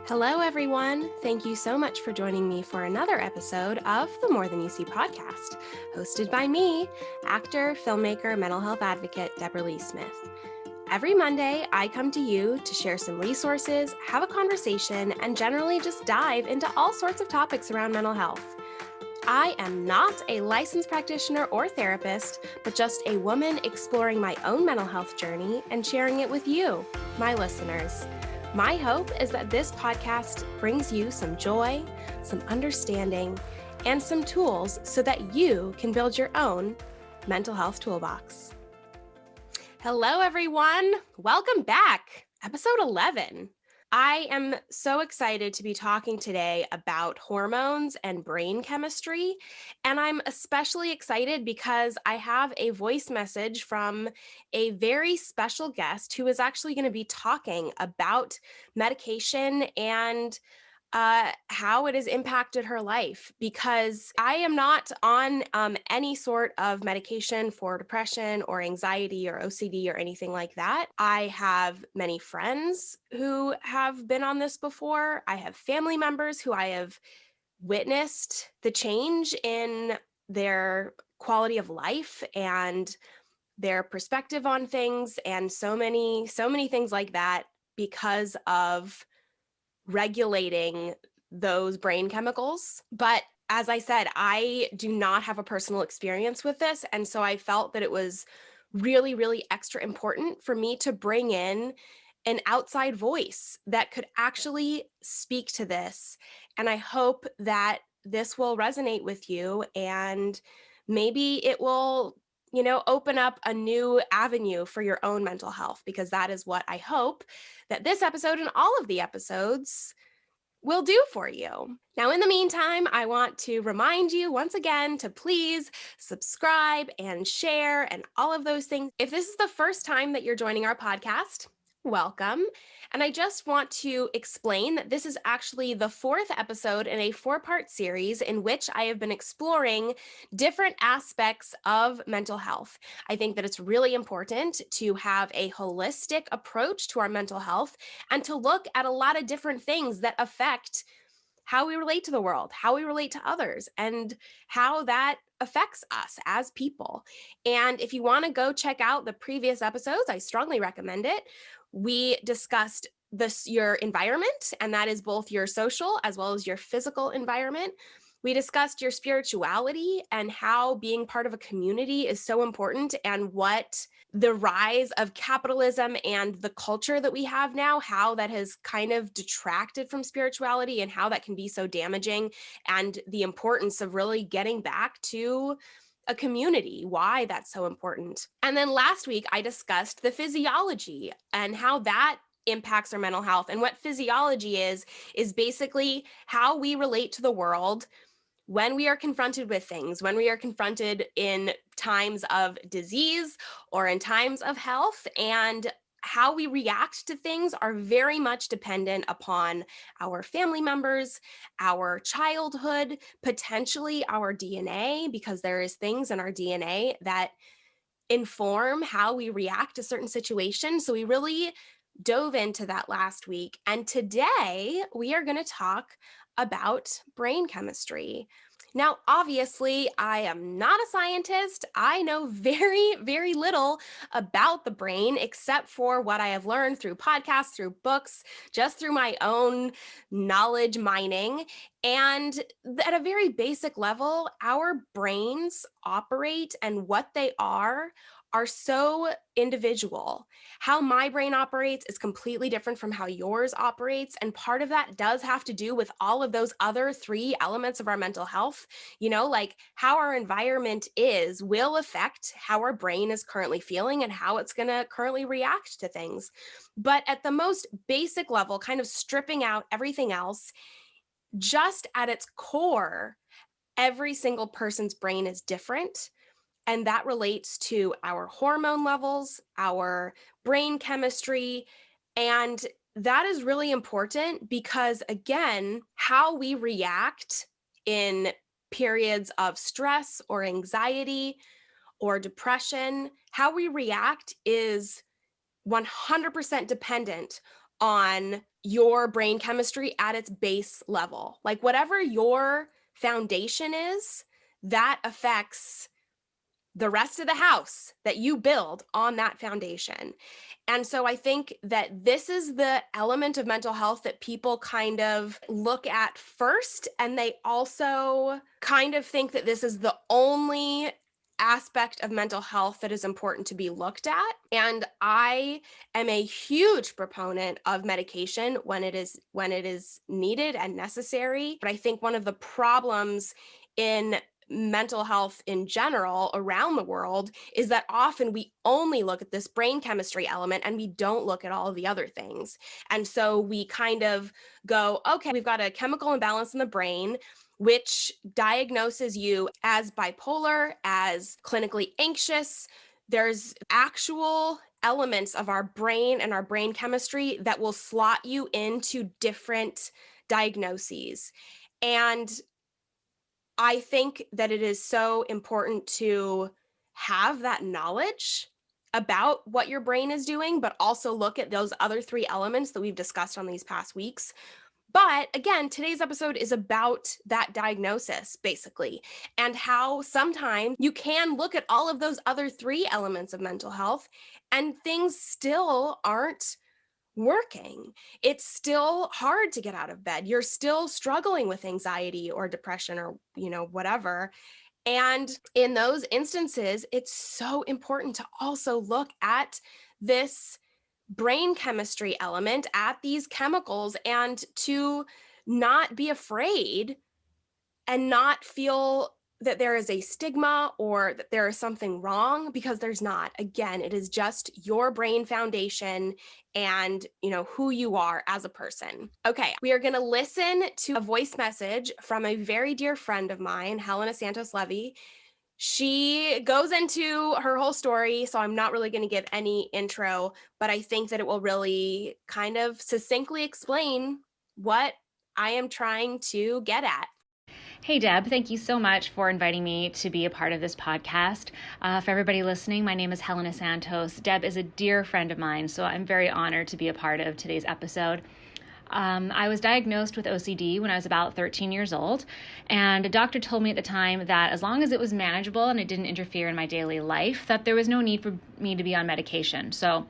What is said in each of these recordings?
Hello, everyone. Thank you so much for joining me for another episode of the More Than You See podcast, hosted by me, actor, filmmaker, mental health advocate, Deborah Lee Smith. Every Monday, I come to you to share some resources, have a conversation, and generally just dive into all sorts of topics around mental health. I am not a licensed practitioner or therapist, but just a woman exploring my own mental health journey and sharing it with you, my listeners. My hope is that this podcast brings you some joy, some understanding, and some tools so that you can build your own mental health toolbox. Hello, everyone. Welcome back. Episode 11. I am so excited to be talking today about hormones and brain chemistry, and I'm especially excited because I have a voice message from a very special guest who is actually going to be talking about medication and how it has impacted her life, because I am not on any sort of medication for depression or anxiety or OCD or anything like that. I have many friends who have been on this before. I have family members who I have witnessed the change in their quality of life and their perspective on things, and so many things like that because of regulating those brain chemicals. But as I said, I do not have a personal experience with this. And so I felt that it was really, really extra important for me to bring in an outside voice that could actually speak to this. And I hope that this will resonate with you, and maybe it will open up a new avenue for your own mental health, because that is what I hope that this episode and all of the episodes will do for you. Now, in the meantime, I want to remind you once again to please subscribe and share and all of those things. If this is the first time that you're joining our podcast, welcome. And I just want to explain that this is actually the fourth episode in a 4-part series in which I have been exploring different aspects of mental health. I think that it's really important to have a holistic approach to our mental health and to look at a lot of different things that affect how we relate to the world, how we relate to others, and how that affects us as people. And if you want to go check out the previous episodes, I strongly recommend it. We discussed your environment, and that is both your social as well as your physical environment. We discussed your spirituality and how being part of a community is so important, and what the rise of capitalism and the culture that we have now, how that has kind of detracted from spirituality and how that can be so damaging, and the importance of really getting back to a community, why that's so important. And then last week, I discussed the physiology and how that impacts our mental health. And what physiology is basically how we relate to the world when we are confronted with things, when we are confronted in times of disease or in times of health, and how we react to things are very much dependent upon our family members, our childhood, potentially our DNA, because there is things in our DNA that inform how we react to certain situations. So we really dove into that last week. And today we are going to talk about brain chemistry. Now, obviously, I am not a scientist. I know very, very little about the brain, except for what I have learned through podcasts, through books, just through my own knowledge mining. And at a very basic level, our brains operate, and what they are so individual. How my brain operates is completely different from how yours operates. And part of that does have to do with all of those other 3 elements of our mental health. Like how our environment will affect how our brain is currently feeling and how it's going to currently react to things. But at the most basic level, kind of stripping out everything else, just at its core, every single person's brain is different. And that relates to our hormone levels, our brain chemistry. And that is really important because, again, how we react in periods of stress or anxiety or depression, how we react is 100% dependent on your brain chemistry at its base level. Like whatever your foundation is, that affects the rest of the house that you build on that foundation. And so I think that this is the element of mental health that people kind of look at first. And they also kind of think that this is the only aspect of mental health that is important to be looked at. And I am a huge proponent of medication when it is needed and necessary. But I think one of the problems in mental health in general around the world is that often we only look at this brain chemistry element and we don't look at all of the other things. And so we kind of go, okay, we've got a chemical imbalance in the brain, which diagnoses you as bipolar, as clinically anxious. There's actual elements of our brain and our brain chemistry that will slot you into different diagnoses. And I think that it is so important to have that knowledge about what your brain is doing, but also look at those other three elements that we've discussed on these past weeks. But again, today's episode is about that diagnosis, basically, and how sometimes you can look at all of those other three elements of mental health and things still aren't working. It's still hard to get out of bed. You're still struggling with anxiety or depression or, whatever. And in those instances, it's so important to also look at this brain chemistry element, at these chemicals, and to not be afraid and not feel that there is a stigma or that there is something wrong, because there's not. Again, it is just your brain foundation and, who you are as a person. Okay, we are going to listen to a voice message from a very dear friend of mine, Helena Santos Levy. She goes into her whole story, so I'm not really going to give any intro, but I think that it will really kind of succinctly explain what I am trying to get at. Hey, Deb, thank you so much for inviting me to be a part of this podcast. For everybody listening, my name is Helena Santos. Deb is a dear friend of mine, so I'm very honored to be a part of today's episode. I was diagnosed with OCD when I was about 13 years old, and a doctor told me at the time that as long as it was manageable and it didn't interfere in my daily life, that there was no need for me to be on medication. So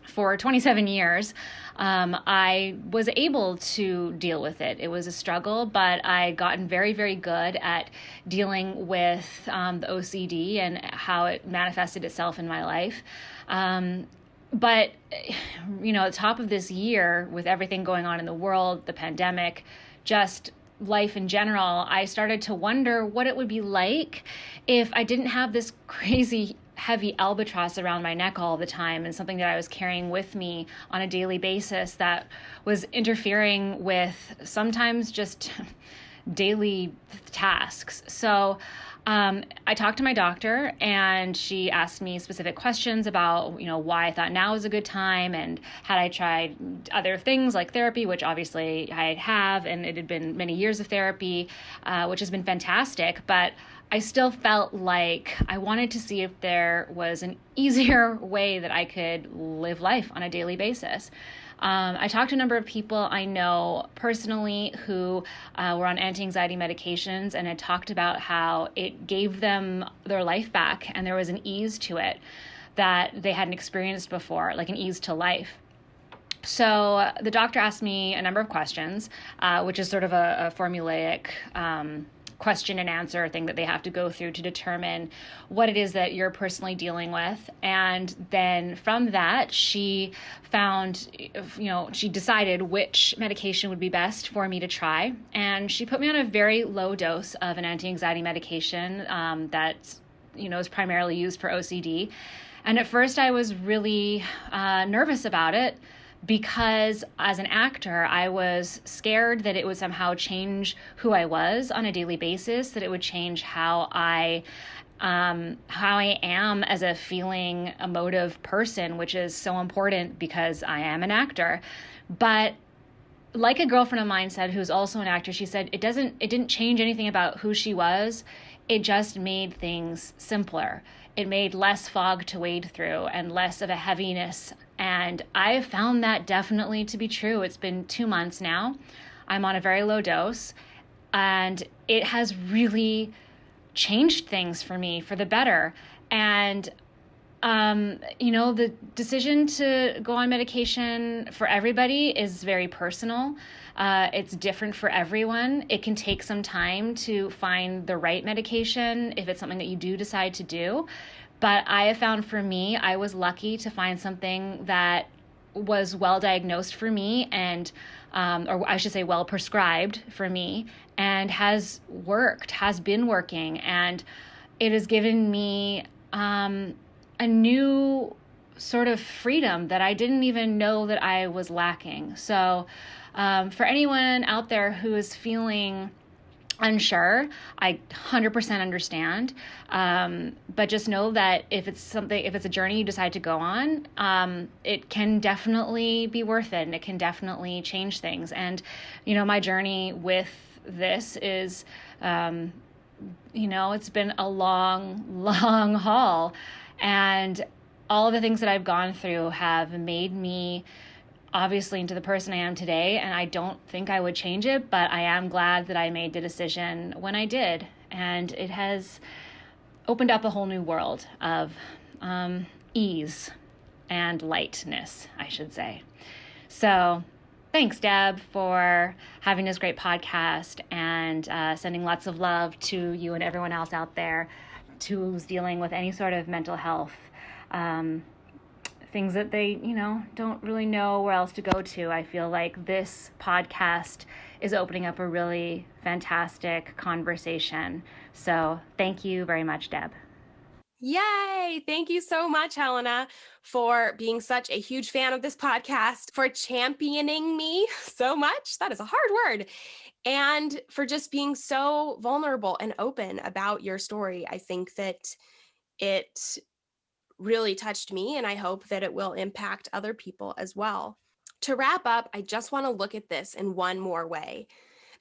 for 27 years, I was able to deal with it. It was a struggle, but I gotten very, very good at dealing with the OCD and how it manifested itself in my life. But, at the top of this year, with everything going on in the world, the pandemic, just life in general, I started to wonder what it would be like if I didn't have this crazy heavy albatross around my neck all the time, and something that I was carrying with me on a daily basis that was interfering with sometimes just daily tasks. So I talked to my doctor, and she asked me specific questions about, why I thought now was a good time, and had I tried other things like therapy, which obviously I have, and it had been many years of therapy, which has been fantastic, but I still felt like I wanted to see if there was an easier way that I could live life on a daily basis. I talked to a number of people I know personally who were on anti-anxiety medications and had talked about how it gave them their life back, and there was an ease to it that they hadn't experienced before, like an ease to life. So the doctor asked me a number of questions, which is sort of a formulaic question and answer thing that they have to go through to determine what it is that you're personally dealing with. And then from that, she found, she decided which medication would be best for me to try. And she put me on a very low dose of an anti-anxiety medication that, is primarily used for OCD. And at first I was really nervous about it, because as an actor, I was scared that it would somehow change who I was on a daily basis, that it would change how I am as a feeling, emotive person, which is so important because I am an actor. But like a girlfriend of mine said, who's also an actor, she said, it didn't change anything about who she was. It just made things simpler. it made less fog to wade through and less of a heaviness. And I have found that definitely to be true. It's been 2 months now. I'm on a very low dose, and it has really changed things for me for the better. And the decision to go on medication for everybody is very personal. It's different for everyone. It can take some time to find the right medication if it's something that you do decide to do. But I have found for me, I was lucky to find something that was well diagnosed for me and, or I should say well prescribed for me, and has been working. And it has given me a new sort of freedom that I didn't even know that I was lacking. So for anyone out there who is feeling unsure, I 100% understand. But just know that if it's a journey you decide to go on, it can definitely be worth it, and it can definitely change things. And, my journey with this is, it's been a long, long haul. And all of the things that I've gone through have made me obviously into the person I am today. And I don't think I would change it, but I am glad that I made the decision when I did. And it has opened up a whole new world of ease and lightness, I should say. So thanks, Deb, for having this great podcast, and sending lots of love to you and everyone else out there who's dealing with any sort of mental health things that they, don't really know where else to go to. I feel like this podcast is opening up a really fantastic conversation. So thank you very much, Deb. Yay! Thank you so much, Helena, for being such a huge fan of this podcast, for championing me so much. That is a hard word. And for just being so vulnerable and open about your story. I think that it really touched me, and I hope that it will impact other people as well. To wrap up, I just want to look at this in one more way.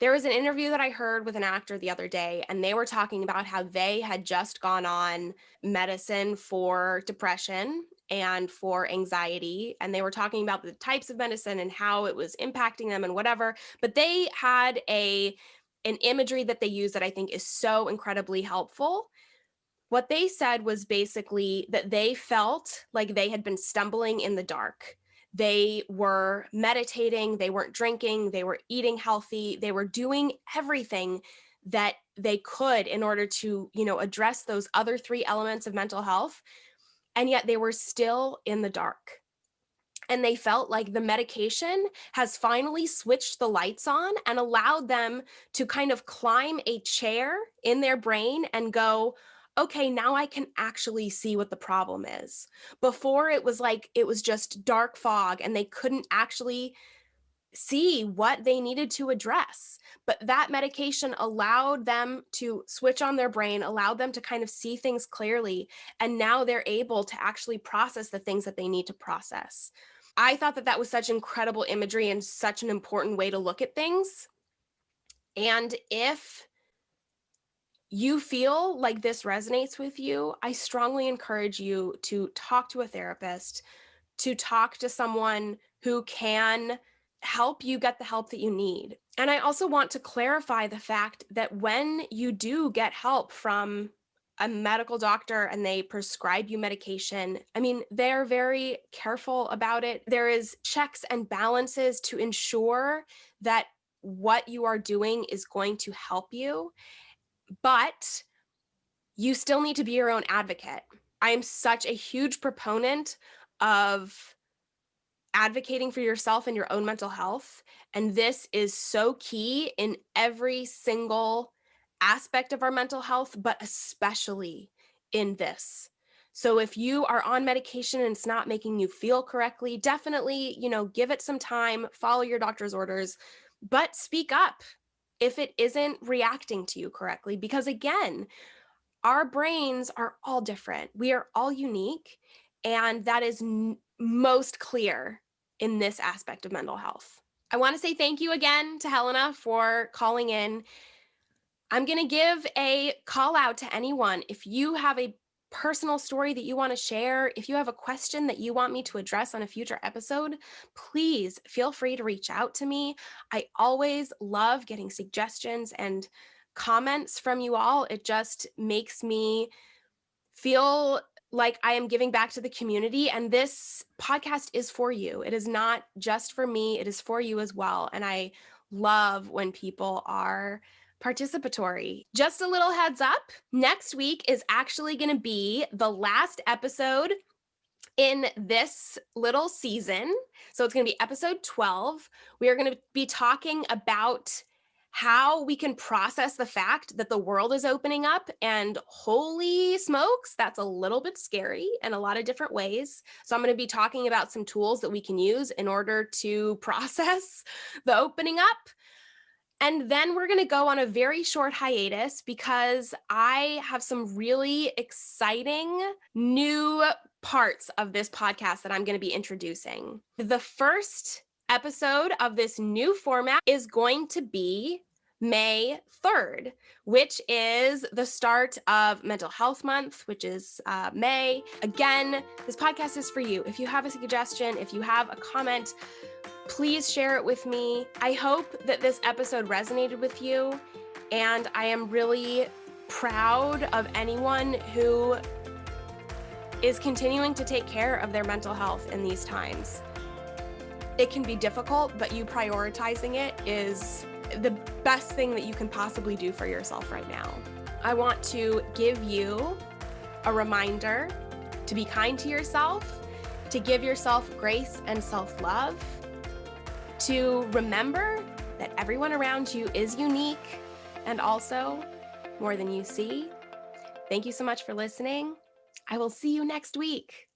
There was an interview that I heard with an actor the other day, and they were talking about how they had just gone on medicine for depression and for anxiety. And they were talking about the types of medicine and how it was impacting them and whatever. But they had an imagery that they use that I think is so incredibly helpful. What they said was basically that they felt like they had been stumbling in the dark. They were meditating, they weren't drinking, they were eating healthy, they were doing everything that they could in order to, address those other 3 elements of mental health. And yet they were still in the dark. And they felt like the medication has finally switched the lights on and allowed them to kind of climb a chair in their brain and go, okay, now I can actually see what the problem is. Before it was like, it was just dark fog and they couldn't actually see what they needed to address. But that medication allowed them to switch on their brain, allowed them to kind of see things clearly. And now they're able to actually process the things that they need to process. I thought that was such incredible imagery and such an important way to look at things. And if you feel like this resonates with you, I strongly encourage you to talk to a therapist, to talk to someone who can help you get the help that you need. And I also want to clarify the fact that when you do get help from a medical doctor and they prescribe you medication, they're very careful about it. There is checks and balances to ensure that what you are doing is going to help you. But you still need to be your own advocate. I am such a huge proponent of advocating for yourself and your own mental health. And this is so key in every single aspect of our mental health, but especially in this. So if you are on medication and it's not making you feel correctly, definitely, give it some time, follow your doctor's orders, but speak up if it isn't reacting to you correctly. Because again, our brains are all different. We are all unique. And that is most clear in this aspect of mental health. I want to say thank you again to Helena for calling in. I'm going to give a call out to anyone. If you have a personal story that you want to share, if you have a question that you want me to address on a future episode, please feel free to reach out to me. I always love getting suggestions and comments from you all. It just makes me feel like I am giving back to the community, and this podcast is for you. It is not just for me, it is for you as well. And I love when people are participatory. Just a little heads up, next week is actually going to be the last episode in this little season. So it's going to be episode 12. We are going to be talking about how we can process the fact that the world is opening up, and holy smokes, that's a little bit scary in a lot of different ways. So I'm going to be talking about some tools that we can use in order to process the opening up. And then we're going to go on a very short hiatus because I have some really exciting new parts of this podcast that I'm going to be introducing. The first episode of this new format is going to be May 3rd, which is the start of Mental Health Month, which is May. Again, this podcast is for you. If you have a suggestion, if you have a comment, please share it with me. I hope that this episode resonated with you, and I am really proud of anyone who is continuing to take care of their mental health in these times. It can be difficult, but you prioritizing it is the best thing that you can possibly do for yourself right now. I want to give you a reminder to be kind to yourself, to give yourself grace and self-love, to remember that everyone around you is unique and also more than you see. Thank you so much for listening. I will see you next week.